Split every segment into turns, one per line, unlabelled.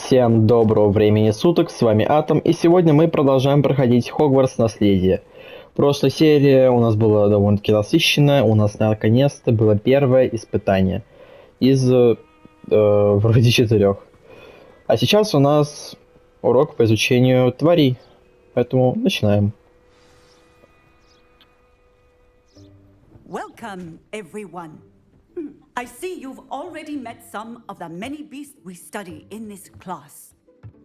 Всем доброго времени суток, с вами Artem, и сегодня мы продолжаем проходить Хогвартс Наследие. Прошлая серия у нас была довольно-таки насыщенная, у нас наконец-то было первое испытание из вроде 4. А сейчас у нас урок по изучению тварей, поэтому начинаем.
Welcome, everyone. I see you've already met some of the many beasts we study in this class.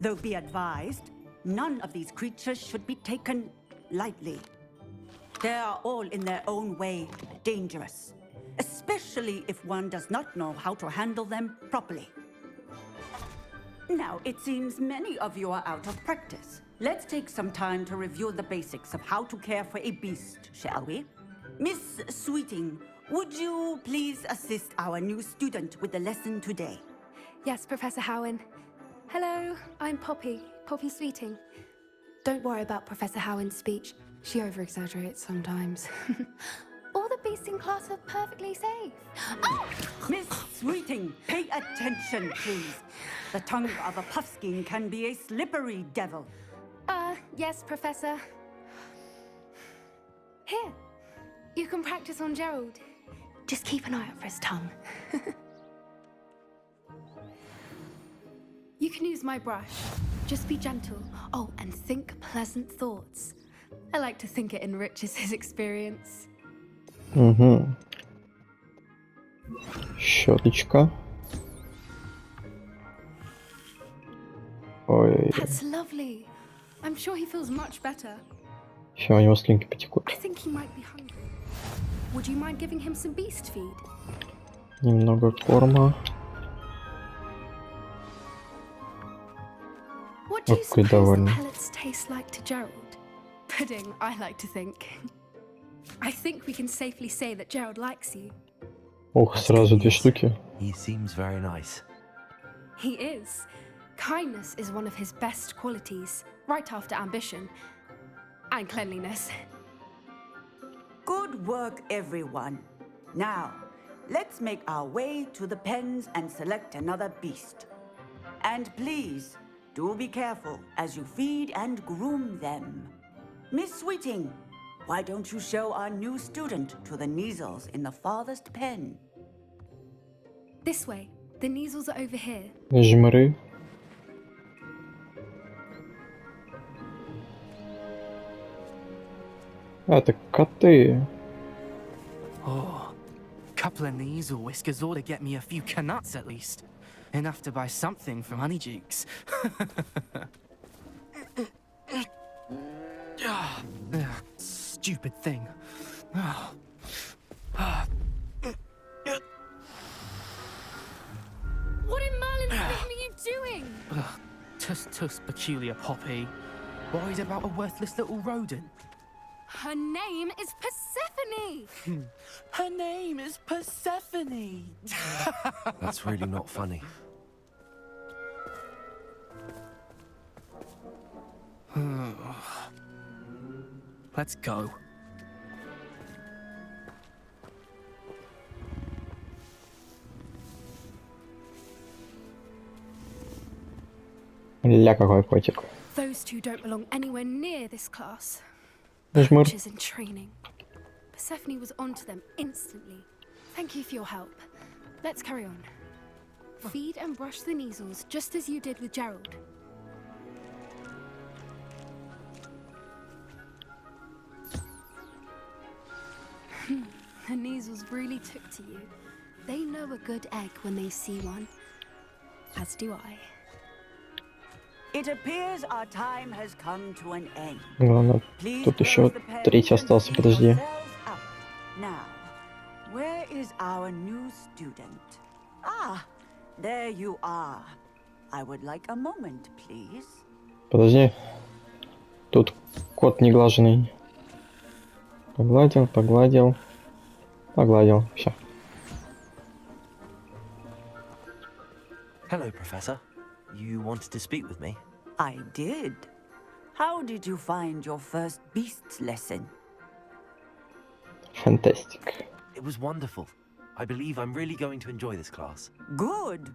Though be advised, none of these creatures should be taken lightly. They are all in their own way dangerous, especially if one does not know how to handle them properly. Now, it seems many of you are out of practice. Let's take some time to review the basics of how to care for a beast, shall we? Miss Sweeting, would you please assist our new student with the lesson today?
Yes, Professor Howen. Hello, I'm Poppy Sweeting. Don't worry about Professor Howen's speech. She over-exaggerates sometimes. All the beasts in class are perfectly safe. Oh!
Miss Sweeting, pay attention, please. The tongue of a puffskein can be a slippery devil.
Yes, Professor. Here, you can practice on Gerald. Just keep an eye out for his tongue. You can use my brush. Just be gentle. Oh, and think pleasant thoughts. I like to think it enriches his experience.
Щеточка. Ой.
That's lovely. I'm sure he feels much better.
Еще у него слюнки потекут.
I think he might be hungry. Would you mind giving him some beast feed?
Немного корма.
What do you
Какой
suppose the
довольный.
pellets taste like to Gerald? Pudding, I like to think. I think we can safely say that Gerald likes you.
Ох, сразу 2 штуки.
He seems very nice.
He is. Kindness is one of his best qualities, right after ambition and cleanliness.
Good work, everyone. Now, let's make our way to the pens and select another beast. And please, do be careful as you feed and groom them. Miss Sweeting, why don't you show our new student to the Neasels in the farthest pen?
This way. The Neasels are over here.
Жмыры. Это коты.
Oh, couple of Neasel whiskers ought to get me a few canuts at least. Enough to buy something from Honeydukes. Stupid thing.
What in Merlin's name are you doing?
Tuss, peculiar Poppy. Worried about a worthless little rodent.
Her name is Persephone!
Her name is Persephone!
That's really not funny.
Let's go.
Ля, какой котик.
Those two don't belong anywhere near this class.
Жмыр.
Which is in training. Persephone was onto them instantly. Thank you for your help. Let's carry on. Feed and brush the Neasels just as you did with Gerald. The Neasels really took to you. They know a good egg when they see one. As do I.
It appears our time has come to an end.
Ладно,
Please
тут
close
еще
the pens
3
and
остался,
see
подожди.
yourselves out. Now, where is our new student? Ah, there you are. I would like a moment, please.
Подожди. Тут кот неглаженный. Погладил, погладил. Погладил. Все.
Hello, Professor. You wanted to speak with me?
I did. How did you find your first beasts lesson?
Fantastic.
It was wonderful. I believe I'm really going to enjoy this class.
Good.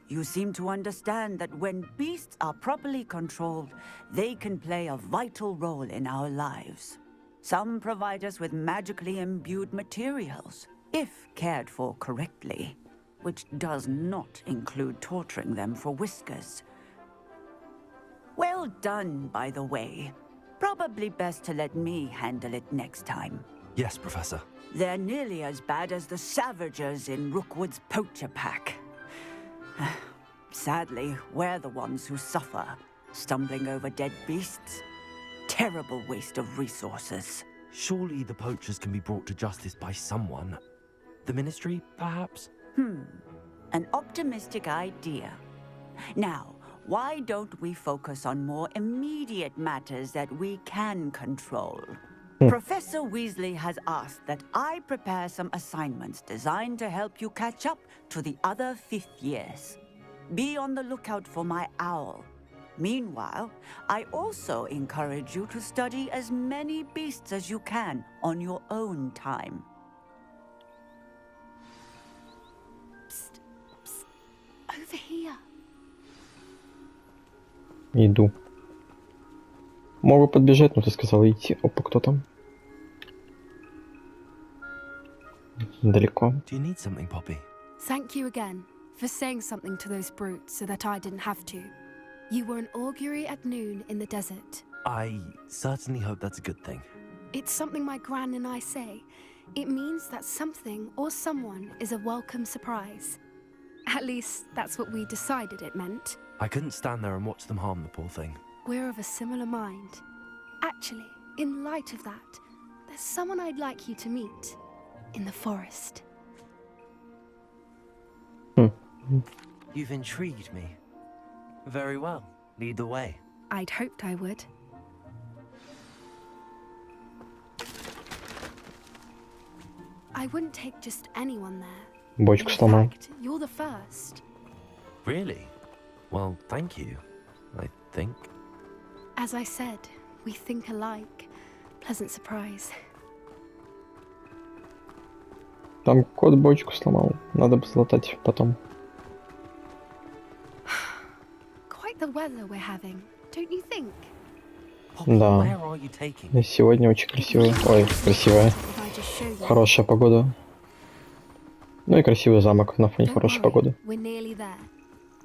you seem to understand that when beasts are properly controlled, they can play a vital role in our lives. Some provide us with magically imbued materials, if cared for correctly, which does not include torturing them for whiskers. Well done, by the way. Probably best to let me handle it next time.
Yes, Professor.
They're nearly as bad as the Savagers in Rookwood's poacher pack. Sadly, we're the ones who suffer, stumbling over dead beasts. Terrible waste of resources.
Surely the poachers can be brought to justice by someone. The Ministry, perhaps?
An optimistic idea. Now, why don't we focus on more immediate matters that we can control? Professor Weasley has asked that I prepare some assignments designed to help you catch up to the other fifth years. Be on the lookout for my owl. Meanwhile, I also encourage you to study as many beasts as you can on your own time.
Psst, psst. Over here.
Иду. Могу подбежать, но ты сказала идти. Опа, кто там? Далеко.
Do you need something, Poppy?
Thank you again for saying something to those brutes so that I didn't have to. You were an augury at noon in the desert.
I certainly hope that's a good thing.
It's something my gran and I say. It means that something or someone is a welcome surprise. At least, that's what we decided it meant.
I couldn't stand there and watch them harm the poor thing.
We're of a similar mind. Actually, in light of that, there's someone I'd like you to meet. In the forest.
You've intrigued me. Very well. Lead the way.
I'd hoped I would. I wouldn't take just anyone there.
Бочку
In
сломал.
fact, you're the first.
Really? Well, thank you, I think.
As I said, we think alike. Pleasant surprise.
Там кот бочку сломал. Надо бы залатать потом.
Quite the weather we're having, don't you think?
Poppy,
Да.
where are you taking me?
Сегодня очень красивая. Ой, красивая.
If I just show you.
Хорошая погода. Ну и красивый замок на фоне
Don't
хорошей
worry,
погоды.
we're nearly there.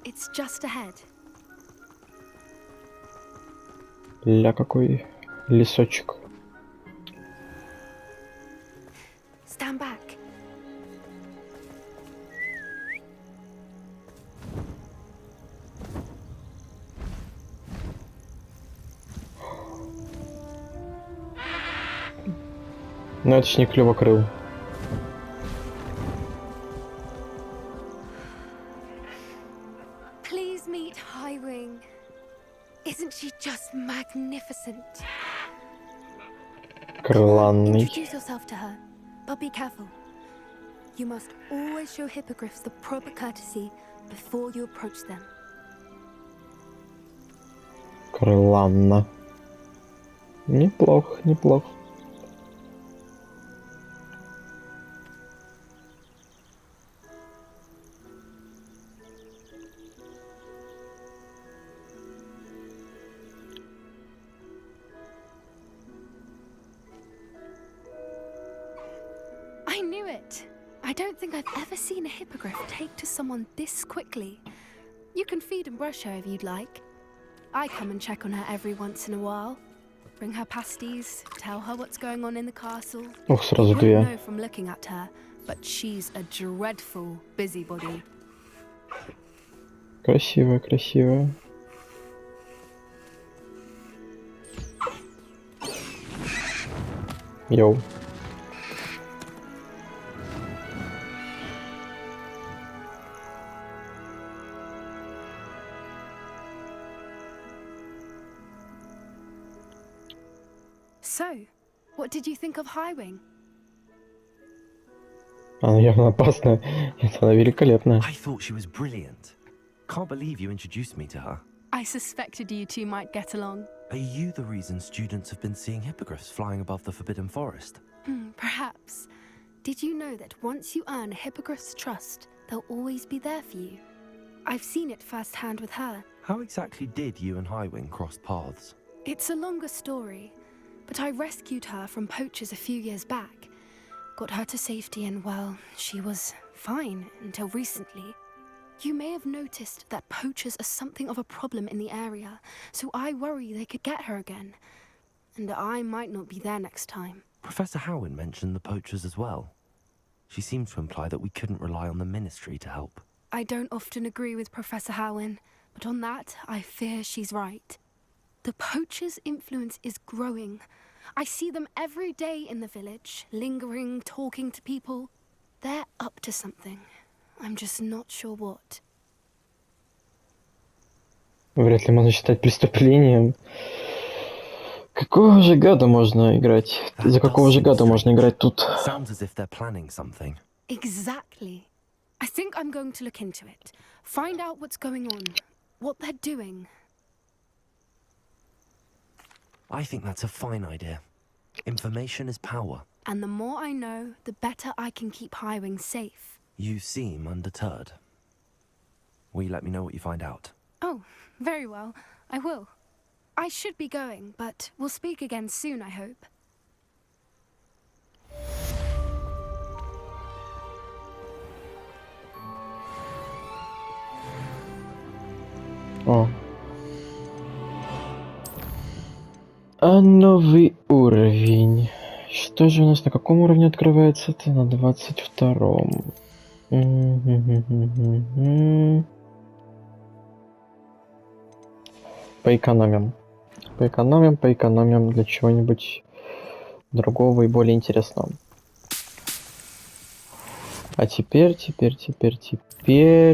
It's just ahead.
Ля, какой лесочек.
Stand back.
Ну это ж не клювокрыл.
Please meet Highwing. Isn't she just magnificent?
Крыланный.
Introduce yourself to her, but be careful. You must always show hippogriffs the proper courtesy before you approach them.
Крыланна. Неплохо, неплохо.
I knew it. I don't think I've ever seen a hippogriff take to someone this quickly. You can feed and brush her if you'd like. I come and check on her every once in a while. Bring her pasties, tell her what's going on in the castle.
Ух, сразу
You wouldn't
две.
know from looking at her, but she's a dreadful busybody.
Красивая, красивая. Йоу.
So, what did you think of Highwing?
Она явно опасная. Нет, она великолепная.
I thought she was brilliant. Can't believe you introduced me to her.
I suspected you two might get along.
Are you the reason students have been seeing hippogriffs flying above the Forbidden Forest?
Perhaps. Did you know that once you earn a hippogriff's trust, they'll always be there for you? I've seen it firsthand with her.
How exactly did you and Highwing cross paths?
It's a longer story, but I rescued her from poachers a few years back. Got her to safety and, well, she was fine until recently. You may have noticed that poachers are something of a problem in the area, so I worry they could get her again. And I might not be there next time.
Professor Howin mentioned the poachers as well. She seemed to imply that we couldn't rely on the Ministry to help.
I don't often agree with Professor Howin, but on that, I fear she's right. The poachers' influence is growing. I see them every day in the village, lingering, talking to people. They're up to something. I'm just not sure what.
Вряд ли можно считать преступлением. Какого же гада можно играть? За какого же гада можно играть тут?
Sounds as if they're planning something.
Exactly. I think I'm going to look into it. Find out what's going on, what they're doing.
I think that's a fine idea. Information is power.
And the more I know, the better I can keep Highwing safe.
You seem undeterred. Will you let me know what you find out?
Oh, very well. I will. I should be going, but we'll speak again soon, I hope.
О. А новый уровень. Что же у нас на каком уровне открывается? Это на 22-м. Поэкономим. Поэкономим для чего-нибудь другого и более интересного. А теперь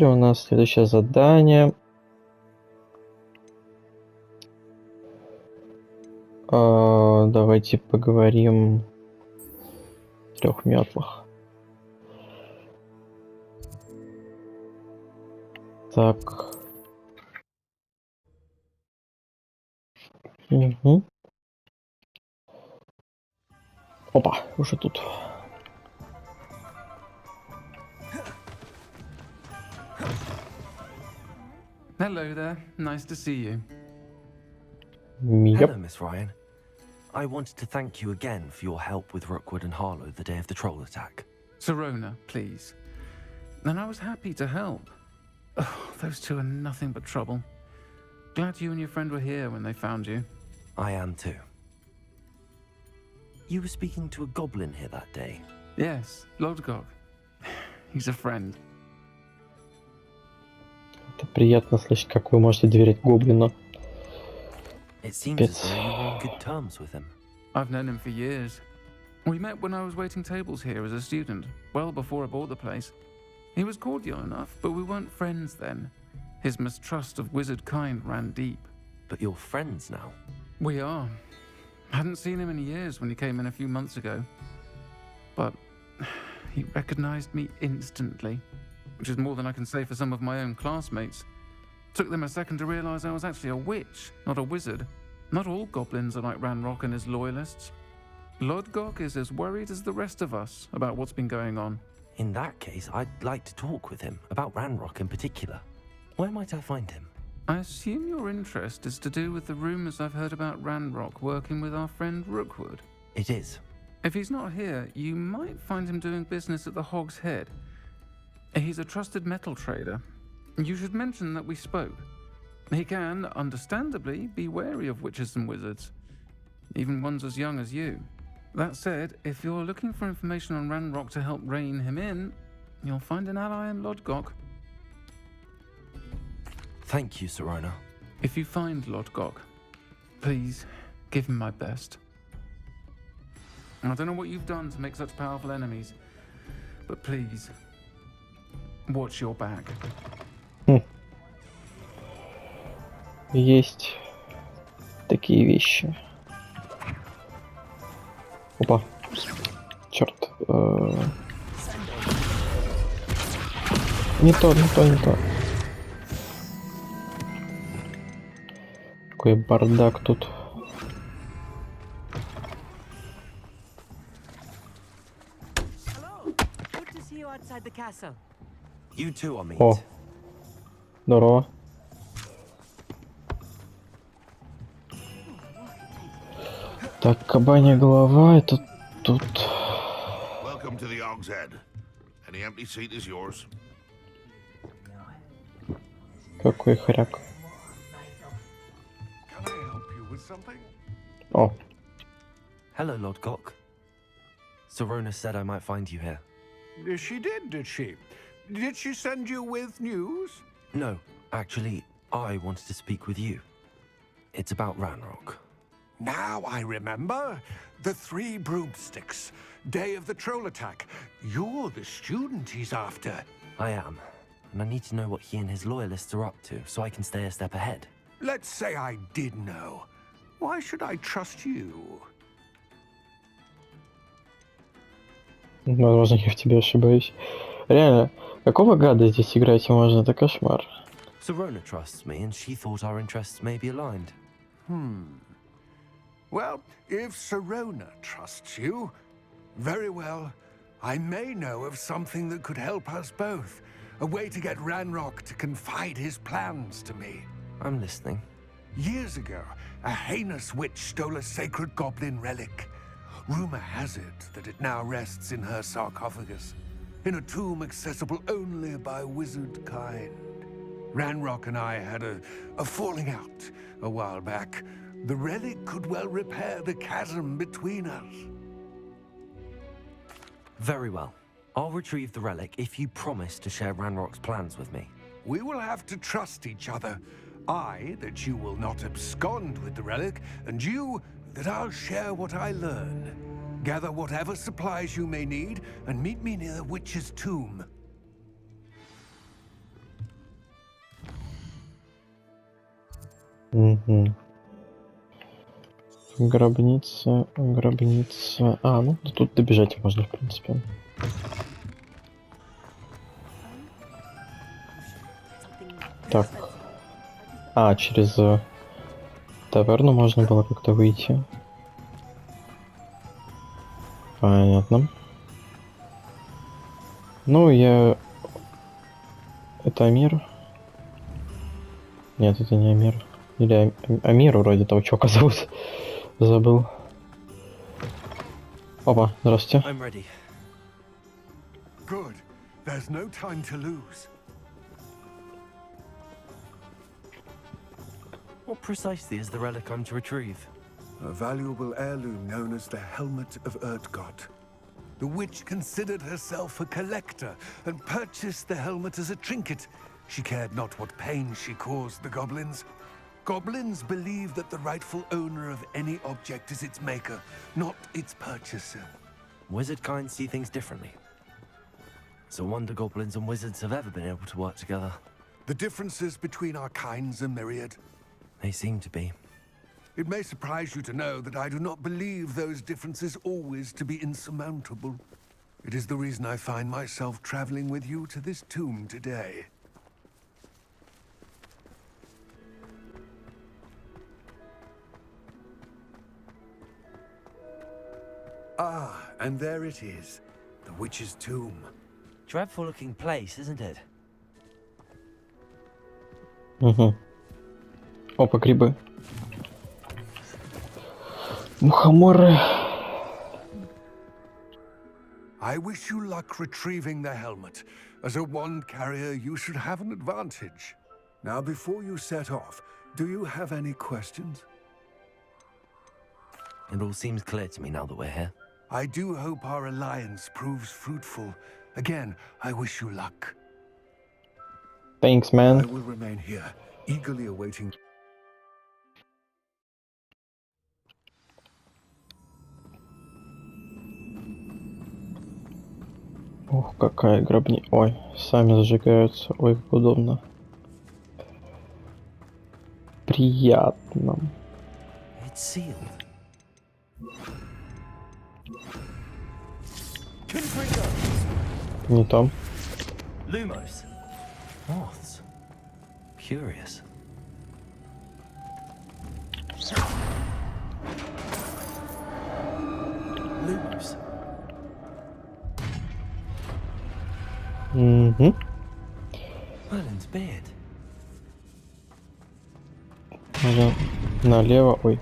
у нас следующее задание. Давайте поговорим о 3 метлах. Так. Угу. Опа, уже тут.
Hello there. Nice to see you.
Hello, Miss Ryan. I wanted to thank you again for your help with Rookwood and Harlow the day of the troll attack.
Sirona, please. And I was happy to help. Oh, those two are nothing but trouble. Glad you and your friend were here when they found you.
I am too. You were speaking to a goblin here that day.
Yes, Lodgok. He's a friend.
Это приятно слышать, как вы можете доверять гоблину.
It seems as though you were on good terms with him.
I've known him for years. We met when I was waiting tables here as a student, well before I bought the place. He was cordial enough, but we weren't friends then. His mistrust of wizard kind ran deep.
But you're friends now.
We are. Hadn't seen him in years when he came in a few months ago. But he recognized me instantly, which is more than I can say for some of my own classmates. Took them a second to realize I was actually a witch, not a wizard. Not all goblins are like Ranrock and his loyalists. Lodgok is as worried as the rest of us about what's been going on.
In that case, I'd like to talk with him, about Ranrock in particular. Where might I find him?
I assume your interest is to do with the rumors I've heard about Ranrock working with our friend Rookwood.
It is.
If he's not here, you might find him doing business at the Hog's Head. He's a trusted metal trader. You should mention that we spoke. He can, understandably, be wary of witches and wizards, even ones as young as you. That said, if you're looking for information on Ranrock to help rein him in, you'll find an ally in Lodgok.
Thank you, Sirona.
If you find Lodgok, please give him my best. I don't know what you've done to make such powerful enemies, but please, watch your back.
Есть такие вещи. Опа. Черт. Не то. Какой бардак тут.
Good to see you outside the castle.
You too, Amit.
О. Здорово. Так, кабанья голова, это тут.
Welcome to the Og's Head. Any empty seat is yours.
Какой хряк.
Can I help you with something?
О,
Hello, Lodcock. Sorona said I might find you here.
She did, did she? Did she send you with news?
No, actually, I wanted to speak with you. It's about Ranrock.
Now I remember. The 3 broomsticks. Day of the troll attack. You're the student he's after.
I am, and I need to know what he and his loyalists are up to so I can stay a step ahead.
Let's say I did know. Why should I trust you?
возможно, я в тебе ошибаюсь. Реально, какого гада здесь играть можно? Это кошмар.
Sorona trusts me, and she thought our interests may be aligned.
Well, if Sorona trusts you, very well. I may know of something that could help us both. A way to get Ranrock to confide his plans to me.
I'm listening.
Years ago, a heinous witch stole a sacred goblin relic. Rumor has it that it now rests in her sarcophagus, in a tomb accessible only by wizard kind. Ranrock and I had a falling out a while back. The relic could well repair the chasm between us.
Very well. I'll retrieve the relic if you promise to share Ranrock's plans with me.
We will have to trust each other. I, that you will not abscond with the relic, and you, that I'll share what I learn. Gather whatever supplies you may need, and meet me near the witch's tomb.
Угу. Гробница, гробница. А, ну тут добежать можно, в принципе. Так. А, через таверну можно было как-то выйти. Понятно. Ну, я... Это Амир? Нет, это не Амир. Или Амир вроде того чувака зовут. Забыл. Опа, здравствуйте.
I'm ready.
Good. There's no time to lose.
What precisely is the relic I'm to retrieve?
A valuable heirloom known as the Helmet of Erdgod. The witch considered herself a collector and purchased the helmet as a trinket. She cared not what pain she caused the goblins. Goblins believe that the rightful owner of any object is its maker, not its purchaser.
Wizard kind see things differently. It's a wonder goblins and wizards have ever been able to work together.
The differences between our kinds are myriad.
They seem to be.
It may surprise you to know that I do not believe those differences always to be insurmountable. It is the reason I find myself traveling with you to this tomb today. Ah, and there it is, the witch's tomb.
Dreadful looking place, isn't it?
Угу. Опа, грибы. Мухоморы.
I wish you luck retrieving the helmet. As a wand carrier, you should have an advantage. Now, before you set off, do you have any questions?
It all seems clear to me now that we're here.
I do hope our alliance proves fruitful. Again, I wish you luck.
Thanks,
I
man.
will remain here, eagerly awaiting.
Ух, какая гробница. Ой, сами зажигаются. Ой, как удобно. Приятно.
It's sealed.
Не там.
Lumos. Moths. Curious. Lumos.
Угу.
Merlin's beard.
Можно налево. Ой,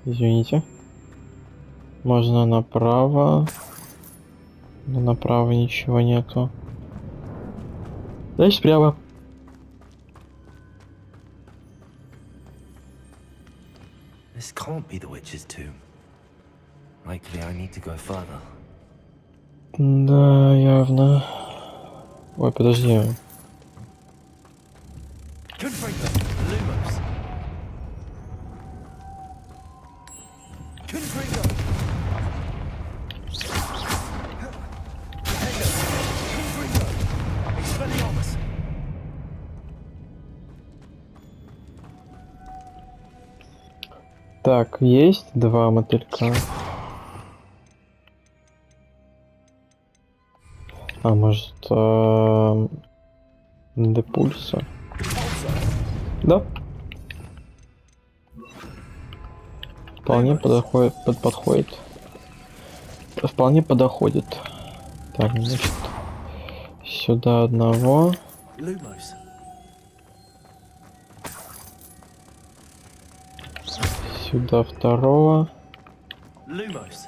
извините. Можно направо. Но направо ничего нету. Дальше прямо.
This can't be the witch's tomb. Likely I need to go further.
Да, явно. Ой, подожди.
Confringo, Lumos. Confringo. Confringo. Expelliarmus.
Так, есть два мотылька. А может, депульса? Да. Вполне подходит. Вполне подоходит. Так, значит, сюда одного.
Lumos.
Сюда второго.
Lumos.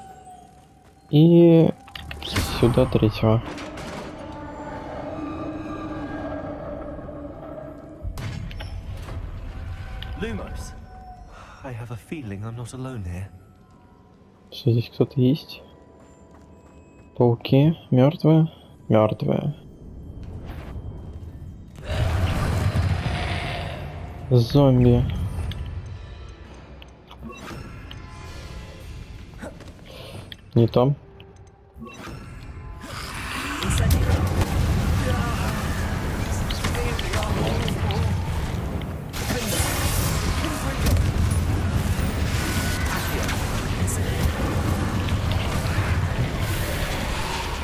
И сюда третьего.
Lumos. I have a feeling I'm not alone here.
Что здесь кто-то есть? Пауки мертвые? Мертвые. Зомби. Не там.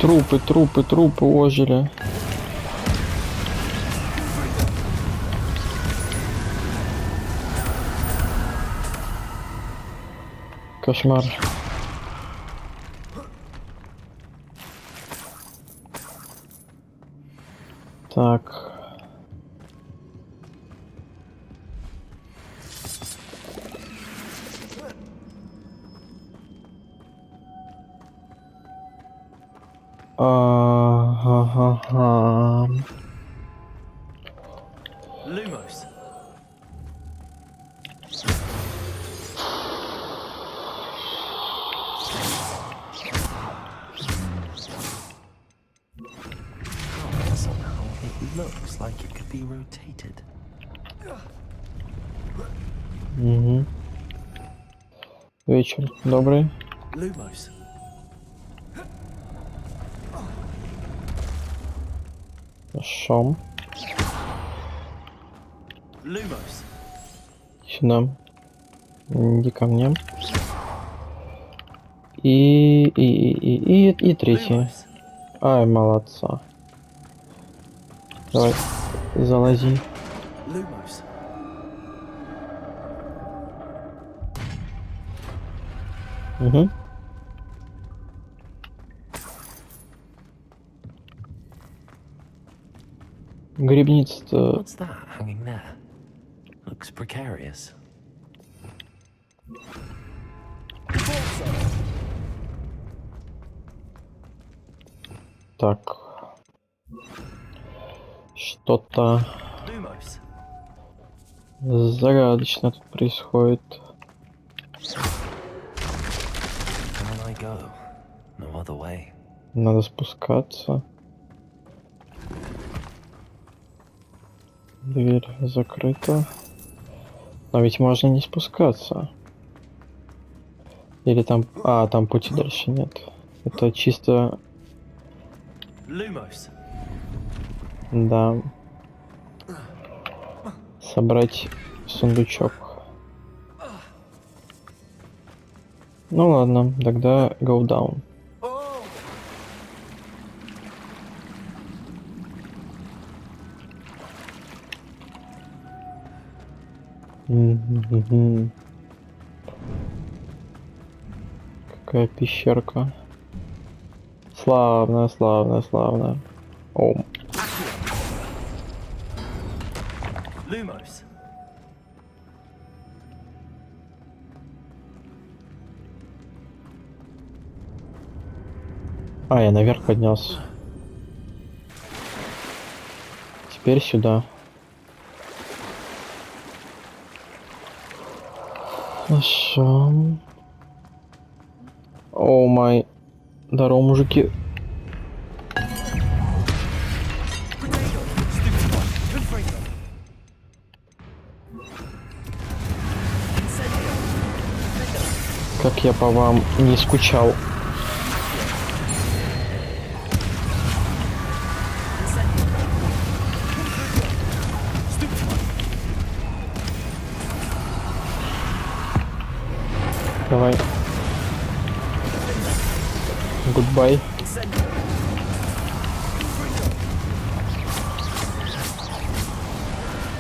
Трупы ожили. Кошмар. Так. Ага.
Lumos. Somehow it looks like it could be rotated.
Угу. Вечер добрый.
Lumos.
Хорошо.
Lumos.
Сюда. Иди ко мне. И третий.
Lumos.
Ай, молодца. Давай, залази.
Lumos.
Угу. Грибница-то...
What's that hanging there? Looks precarious.
Так. Что-то
Lumos.
загадочно тут происходит.
Down I go. No other way.
Надо спускаться. Дверь закрыта. Но ведь можно не спускаться. Или там... А, там пути дальше нет. Это чисто...
Lumos.
Да. Собрать сундучок. Ну ладно, тогда go down. Какая пещерка. Славно, славно, славно. О.
Lumos.
А, я наверх поднялся. Теперь сюда. Хорошо. О май. Здорово, мужики. Как я по вам не скучал. Давай. Гудбай.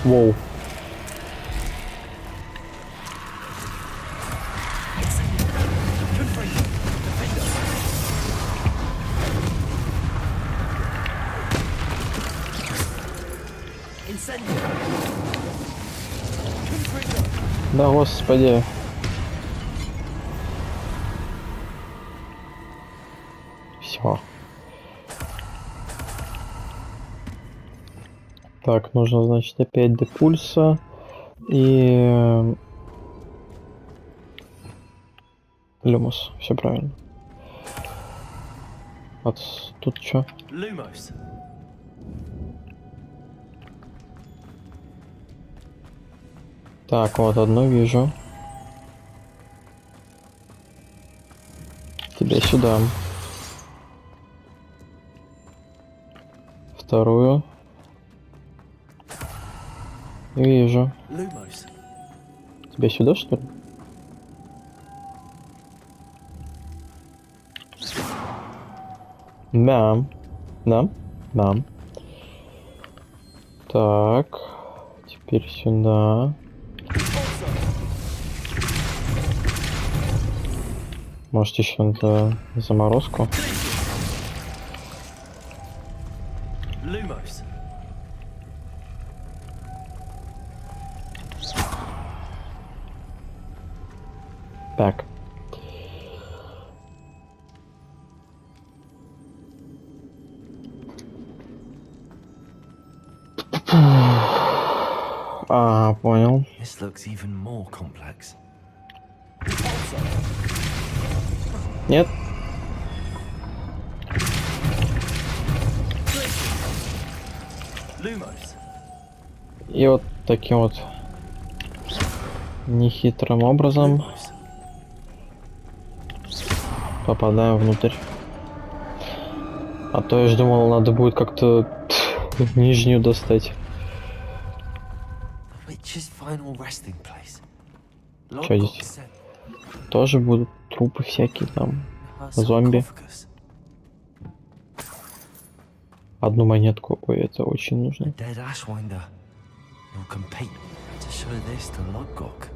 Воу. Да, господи. Все. Так, нужно, значит, опять до пульса. И... Люмус. Все правильно. Вот тут что?
Lumos.
Так, вот одну вижу. Тебя сюда. Вторую. Вижу.
Lumos.
Тебя сюда, что ли? Да. Да. Да. Так. Теперь сюда. Может еще надо заморозку?
Lumos.
Так. А, понял.
This looks even more complex.
Нет?
Lumos.
И вот таким вот нехитрым образом
Lumos.
попадаем внутрь. А то я ж думал, надо будет как-то нижнюю достать.
The witch's final resting place.
Чё здесь? Тоже будут трупы всякие там. Зомби. Одну монетку. Ой, это очень нужно.
Dead Ashwinder. You'll compete to show this to Lodgok.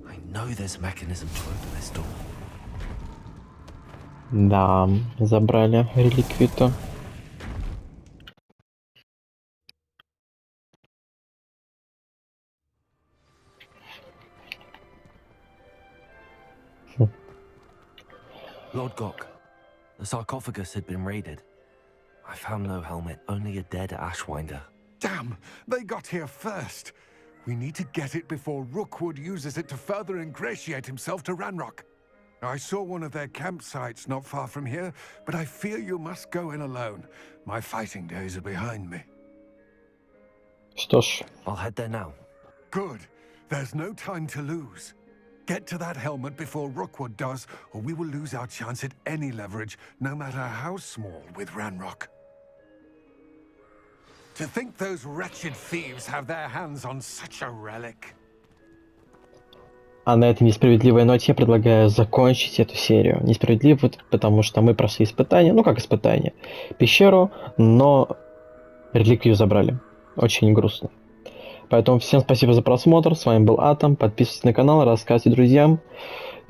I know there's a mechanism to open this door.
Да, забрали реликвию-то.
Lodgok, the sarcophagus had been raided. I found no helmet, only a dead Ashwinder.
Damn, they got here first. We need to get it before Rookwood uses it to further ingratiate himself to Ranrock. I saw one of their campsites not far from here, but I fear you must go in alone. My fighting days are behind me.
Что ж,
I'll head there now.
Good. There's no time to lose. Get to that helmet before Rookwood does, or we will lose our chance at any leverage, no matter how small, with Ranrock. To think those wretched thieves have their hands on such a relic.
а на этой несправедливой ноте я предлагаю закончить эту серию. Несправедливо, потому что мы прошли испытание, ну как испытание, пещеру, но реликвию забрали. Очень грустно. Поэтому всем спасибо за просмотр. С вами был Artem. Подписывайтесь на канал, рассказывайте друзьям.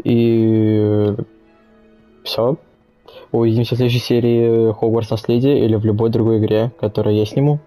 И все. Увидимся в следующей серии Хогвартс Наследие или в любой другой игре, которую я сниму.